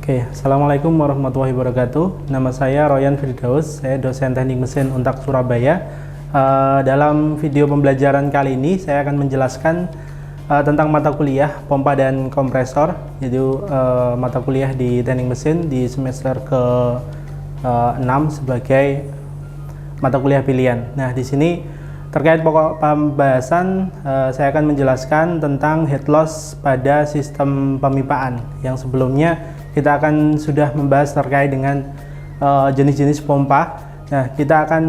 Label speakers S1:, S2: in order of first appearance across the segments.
S1: Oke, Assalamualaikum warahmatullahi wabarakatuh. Nama saya Royan Firdaus, saya dosen teknik mesin Untak Surabaya. Dalam video pembelajaran kali ini, saya akan menjelaskan tentang mata kuliah pompa dan kompresor, yaitu mata kuliah di teknik mesin di semester ke-6 sebagai mata kuliah pilihan. Nah, di sini terkait pokok pembahasan, saya akan menjelaskan tentang head loss pada sistem pemipaan. Yang sebelumnya kita akan sudah membahas terkait dengan jenis-jenis pompa. Nah, kita akan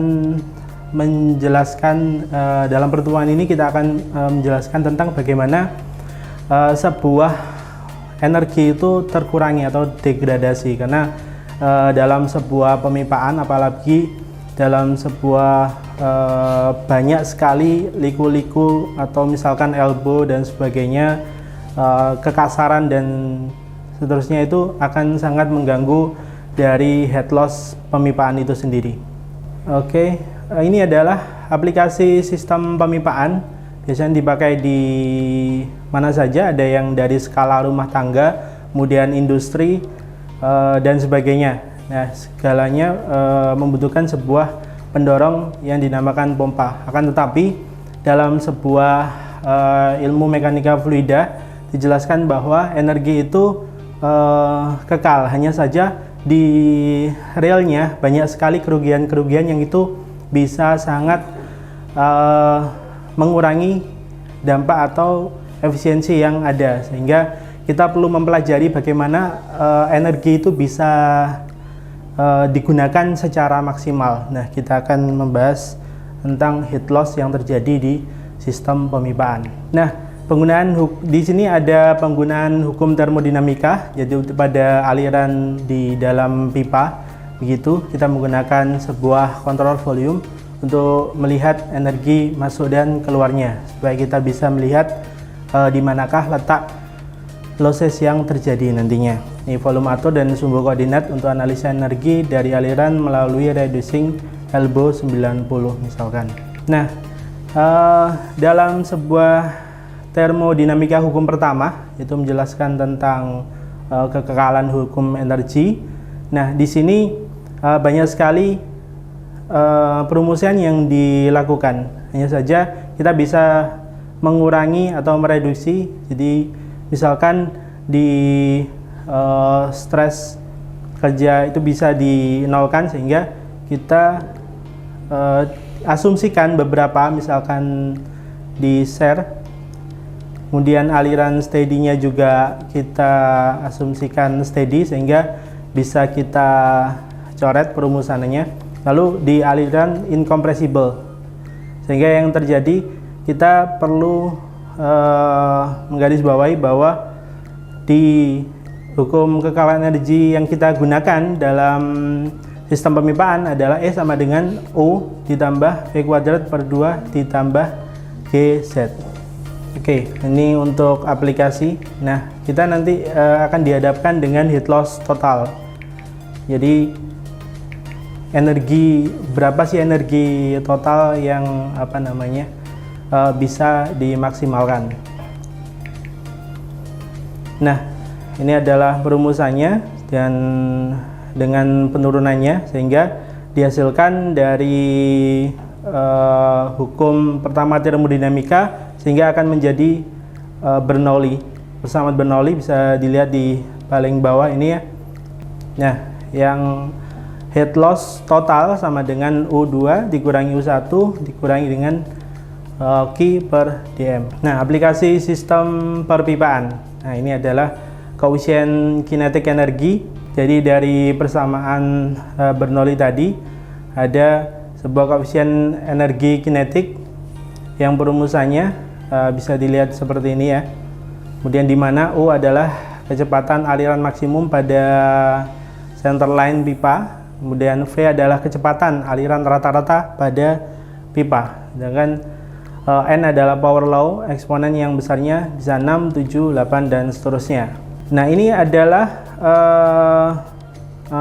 S1: menjelaskan dalam pertemuan ini kita akan menjelaskan tentang bagaimana sebuah energi itu terkurangi atau degradasi, karena dalam sebuah pemipaan, apalagi dalam sebuah banyak sekali liku-liku atau misalkan elbow dan sebagainya, kekasaran dan seterusnya, itu akan sangat mengganggu dari head loss pemipaan itu sendiri. Oke, ini adalah aplikasi sistem pemipaan, biasanya dipakai di mana saja, ada yang dari skala rumah tangga, kemudian industri, dan sebagainya. Nah, segalanya membutuhkan sebuah pendorong yang dinamakan pompa. Akan tetapi dalam sebuah ilmu mekanika fluida dijelaskan bahwa energi itu kekal, hanya saja di realnya banyak sekali kerugian-kerugian yang itu bisa sangat mengurangi dampak atau efisiensi yang ada, sehingga kita perlu mempelajari bagaimana energi itu bisa digunakan secara maksimal. Nah, kita akan membahas tentang heat loss yang terjadi di sistem pemipaan. Nah, penggunaan di sini ada penggunaan hukum termodinamika, yaitu pada aliran di dalam pipa. Begitu, kita menggunakan sebuah kontrol volume untuk melihat energi masuk dan keluarnya, supaya kita bisa melihat di manakah letak losses yang terjadi nantinya. Ini volume atur dan sumber koordinat untuk analisa energi dari aliran melalui reducing elbow 90 misalkan. Nah, dalam sebuah termodinamika hukum pertama, itu menjelaskan tentang kekekalan hukum energi. Nah, di sini banyak sekali perumusan yang dilakukan. Hanya saja kita bisa mengurangi atau mereduksi. Jadi misalkan di stres kerja itu bisa dinolkan, sehingga kita asumsikan beberapa, misalkan di share. Kemudian aliran steady-nya juga kita asumsikan steady, sehingga bisa kita coret perumusannya. Lalu di aliran incompressible, sehingga yang terjadi kita perlu menggarisbawahi bahwa di hukum kekalahan energi yang kita gunakan dalam sistem pemipaan adalah E sama dengan O ditambah V kuadrat per 2 ditambah GZ. Oke, ini untuk aplikasi. Nah, kita nanti akan dihadapkan dengan heat loss total. Jadi berapa sih energi total yang bisa dimaksimalkan. Nah, ini adalah perumusannya dan dengan penurunannya, sehingga dihasilkan dari hukum pertama termodinamika, sehingga akan menjadi Bernoulli. Bersama Bernoulli bisa dilihat di paling bawah ini ya. Nah, yang heat loss total sama dengan U2 dikurangi U1 dikurangi dengan Q per dm. Nah, aplikasi sistem perpipaan. Nah, ini adalah koefisien kinetik energi. Jadi dari persamaan Bernoulli tadi ada sebuah koefisien energi kinetik yang perumusannya bisa dilihat seperti ini ya. Kemudian di mana U adalah kecepatan aliran maksimum pada center line pipa, kemudian V adalah kecepatan aliran rata-rata pada pipa, sedangkan N adalah power law, eksponen yang besarnya bisa 6, 7, 8 dan seterusnya. Nah, ini adalah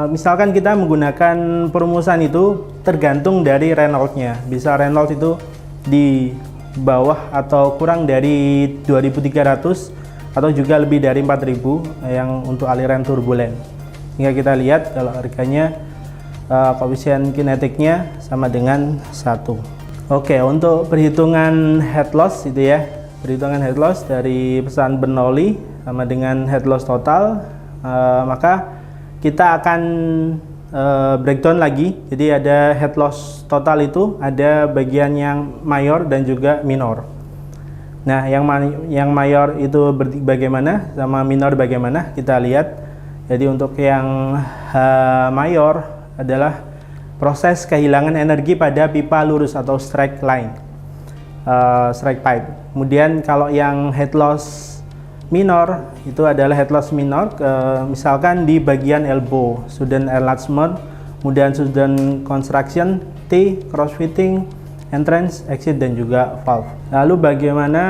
S1: misalkan kita menggunakan perumusan itu tergantung dari Reynolds-nya. Bisa Reynolds itu di bawah atau kurang dari 2300 atau juga lebih dari 4000 yang untuk aliran turbulen. Hingga kita lihat kalau harganya koefisien kinetiknya sama dengan 1. Oke, untuk perhitungan head loss itu ya, perhitungan head loss dari pesan Bernoulli sama dengan head loss total, maka kita akan breakdown lagi. Jadi ada head loss total itu ada bagian yang mayor dan juga minor. Nah, yang mayor itu bagaimana sama minor bagaimana kita lihat. Jadi untuk yang mayor adalah proses kehilangan energi pada pipa lurus atau strike line, strike pipe. Kemudian kalau yang head loss minor itu adalah head loss minor, misalkan di bagian elbow, sudden enlargement, kemudian sudden construction, T, cross fitting, entrance, exit, dan juga valve. Lalu bagaimana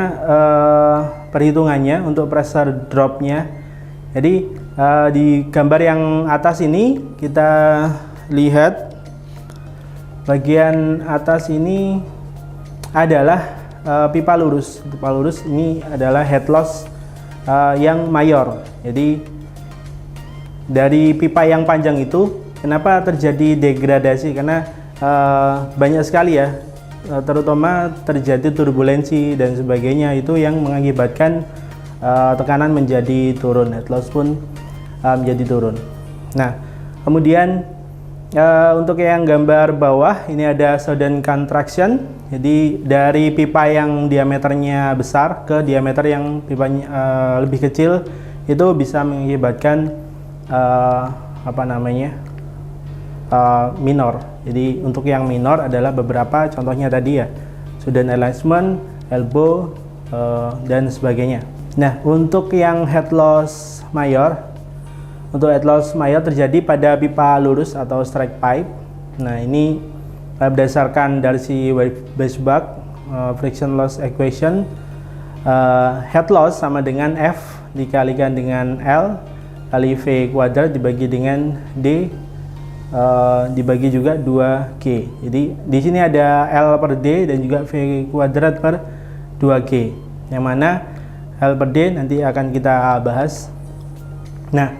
S1: perhitungannya untuk pressure dropnya? Jadi di gambar yang atas ini kita lihat bagian atas ini adalah pipa lurus. Pipa lurus ini adalah head loss yang mayor. Jadi dari pipa yang panjang itu kenapa terjadi degradasi? Karena banyak sekali ya, terutama terjadi turbulensi dan sebagainya, itu yang mengakibatkan tekanan menjadi turun, head loss pun menjadi turun. Nah, kemudian untuk yang gambar bawah ini ada sudden contraction. Jadi dari pipa yang diameternya besar ke diameter yang pipanya lebih kecil itu bisa mengakibatkan minor. Jadi untuk yang minor adalah beberapa contohnya tadi ya, sudden enlargement, elbow, dan sebagainya. Nah, untuk yang head loss mayor, terjadi pada pipa lurus atau strike pipe. Nah, ini berdasarkan dari si Weisbach friction loss equation, head loss sama dengan F dikalikan dengan L kali V kuadrat dibagi dengan D dibagi juga 2G. Jadi di sini ada L per D dan juga V kuadrat per 2G, yang mana L per D nanti akan kita bahas. Nah,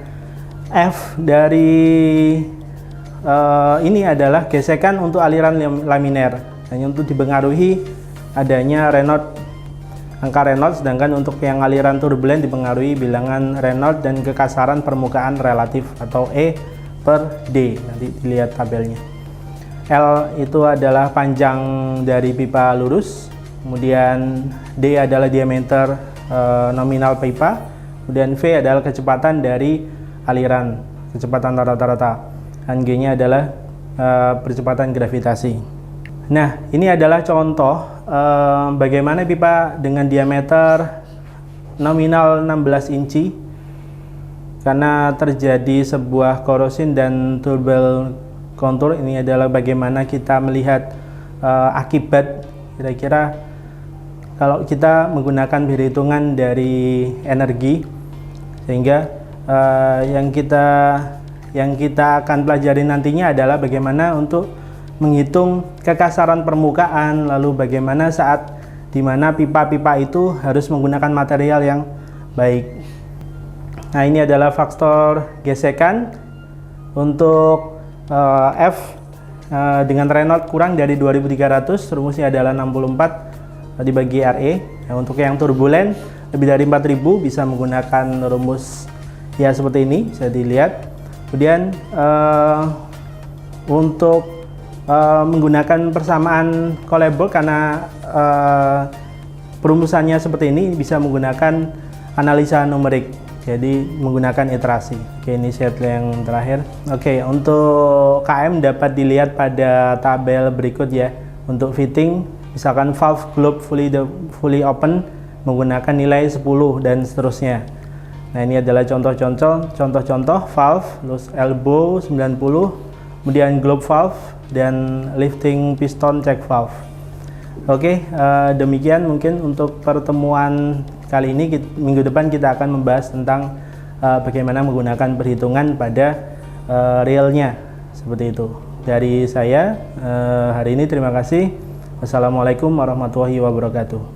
S1: F dari ini adalah gesekan untuk aliran laminer, hanya untuk dipengaruhi adanya Reynolds, angka Reynolds, sedangkan untuk yang aliran turbulen dipengaruhi bilangan Reynolds dan kekasaran permukaan relatif atau E per D. Nanti dilihat tabelnya. L itu adalah panjang dari pipa lurus, kemudian D adalah diameter nominal pipa, kemudian V adalah kecepatan dari aliran, kecepatan rata-rata, dan G-nya adalah percepatan gravitasi. Nah, ini adalah contoh bagaimana pipa dengan diameter nominal 16 inci karena terjadi sebuah korosin dan turbule kontur. Ini adalah bagaimana kita melihat akibat kira-kira kalau kita menggunakan perhitungan dari energi, sehingga yang kita akan pelajari nantinya adalah bagaimana untuk menghitung kekasaran permukaan, lalu bagaimana saat dimana pipa-pipa itu harus menggunakan material yang baik. Nah, ini adalah faktor gesekan untuk F dengan Reynolds kurang dari 2300, rumusnya adalah 64 dibagi RE. Nah, untuk yang turbulen lebih dari 4000 bisa menggunakan rumus ya seperti ini, bisa dilihat. Kemudian untuk menggunakan persamaan Collet-Bolt karena perumusannya seperti ini, bisa menggunakan analisa numerik, jadi menggunakan iterasi. Oke, ini slide yang terakhir. Oke, untuk KM dapat dilihat pada tabel berikut ya. Untuk fitting, misalkan valve globe fully open menggunakan nilai 10 dan seterusnya. Nah, ini adalah contoh-contoh valve, terus elbow 90, kemudian globe valve, dan lifting piston check valve. Oke, demikian mungkin untuk pertemuan kali ini. Minggu depan kita akan membahas tentang bagaimana menggunakan perhitungan pada realnya, seperti itu. Dari saya hari ini terima kasih. Wassalamualaikum warahmatullahi wabarakatuh.